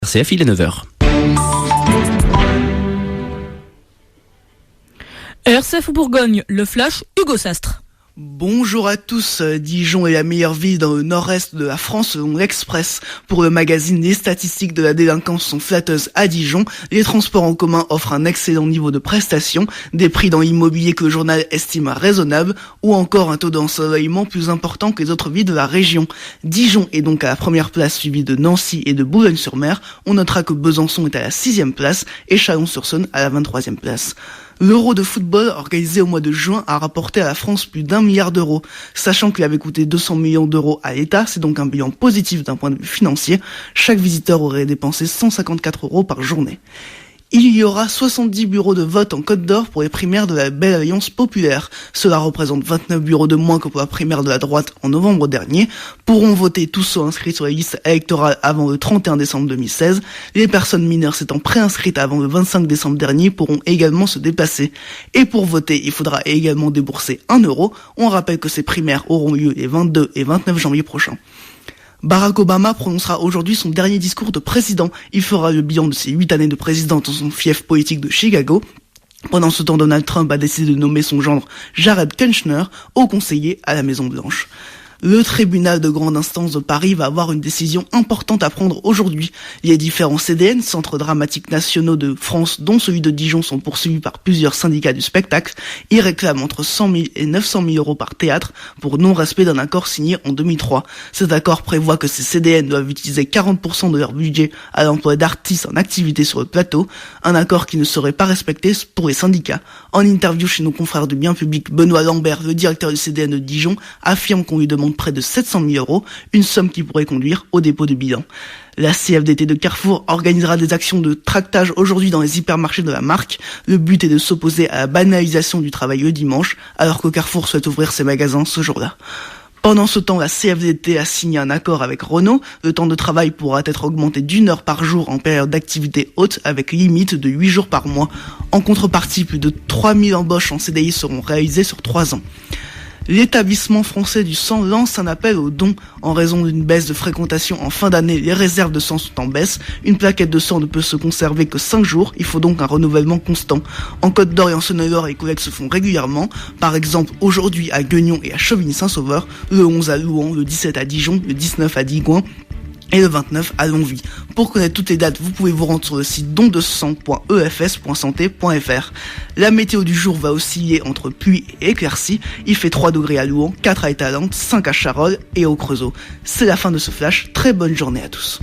RCF, il est 9h. RCF Bourgogne, le flash, Hugo Sastre. Bonjour à tous, Dijon est la meilleure ville dans le nord-est de la France selon l'Express. Pour le magazine, les statistiques de la délinquance sont flatteuses à Dijon, les transports en commun offrent un excellent niveau de prestation, des prix dans l'immobilier que le journal estime raisonnables, ou encore un taux d'ensoleillement plus important que les autres villes de la région. Dijon est donc à la première place suivi de Nancy et de Boulogne-sur-Mer. On notera que Besançon est à la 6e place et Chalon-sur-Saône à la 23e place. L'Euro de football organisé au mois de juin a rapporté à la France plus d'1 milliard d'euros. Sachant qu'il avait coûté 200 millions d'euros à l'État, c'est donc un bilan positif d'un point de vue financier. Chaque visiteur aurait dépensé 154 euros par journée. Il y aura 70 bureaux de vote en Côte d'Or pour les primaires de la Belle Alliance Populaire. Cela représente 29 bureaux de moins que pour la primaire de la droite en novembre dernier. Pourront voter tous ceux inscrits sur les listes électorales avant le 31 décembre 2016. Les personnes mineures s'étant préinscrites avant le 25 décembre dernier pourront également se déplacer. Et pour voter, il faudra également débourser 1 euro. On rappelle que ces primaires auront lieu les 22 et 29 janvier prochains. Barack Obama prononcera aujourd'hui son dernier discours de président. Il fera le bilan de ses 8 années de président dans son fief politique de Chicago. Pendant ce temps, Donald Trump a décidé de nommer son gendre Jared Kushner haut conseiller à la Maison-Blanche. Le tribunal de grande instance de Paris va avoir une décision importante à prendre aujourd'hui. Les différents CDN, centres dramatiques nationaux de France, dont celui de Dijon, sont poursuivis par plusieurs syndicats du spectacle. Ils réclament entre 100 000 et 900 000 euros par théâtre pour non-respect d'un accord signé en 2003. Cet accord prévoit que ces CDN doivent utiliser 40% de leur budget à l'emploi d'artistes en activité sur le plateau, un accord qui ne serait pas respecté pour les syndicats. En interview chez nos confrères du bien public, Benoît Lambert, le directeur du CDN de Dijon, affirme qu'on lui demande près de 700 000 euros, une somme qui pourrait conduire au dépôt de bilan. La CFDT de Carrefour organisera des actions de tractage aujourd'hui dans les hypermarchés de la marque. Le but est de s'opposer à la banalisation du travail le dimanche, alors que Carrefour souhaite ouvrir ses magasins ce jour-là. Pendant ce temps, la CFDT a signé un accord avec Renault. Le temps de travail pourra être augmenté d'1 heure par jour en période d'activité haute avec limite de 8 jours par mois. En contrepartie, plus de 3000 embauches en CDI seront réalisées sur 3 ans. L'établissement français du sang lance un appel aux dons. En raison d'une baisse de fréquentation en fin d'année, les réserves de sang sont en baisse. Une plaquette de sang ne peut se conserver que 5 jours. Il faut donc un renouvellement constant. En Côte d'Or et en Saône-et-Loire, les collectes se font régulièrement. Par exemple, aujourd'hui à Gueugnon et à Chauvigny-Saint-Sauveur, le 11 à Louan, le 17 à Dijon, le 19 à Digoin et le 29 à Longwy. Pour connaître toutes les dates, vous pouvez vous rendre sur le site dondesang.efs.santé.fr. La météo du jour va osciller entre pluie et éclaircie. Il fait 3 degrés à Louan, 4 à Étalante, 5 à Charolles et au Creusot. C'est la fin de ce flash. Très bonne journée à tous.